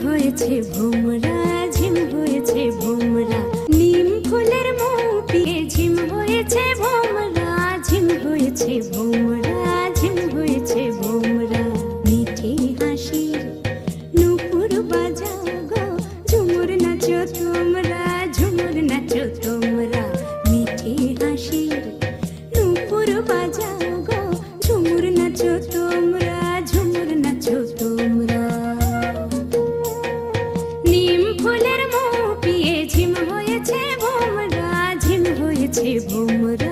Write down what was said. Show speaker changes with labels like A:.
A: হয়েছে ভোমরা, ঝিম হয়েছে ভোমরা, নিম ফুলের মুপিয়ে ঝিম হয়েছে ভোমরা, ঝিম হয়েছে ভোমরা, ঝিম হয়েছে ভোমরা। মিঠে হাসির নূপুর বাজাও গো, ঝুমুর নাচো তোমরা, ঝুমুর নাচো তোমরা। মিঠে হাসির নূপুর বাজাও গো, ঝুমুর নাচো তোমরা, ঝুমুর নাচো তোমরা। ঝিম হয়েছে ভোমরা,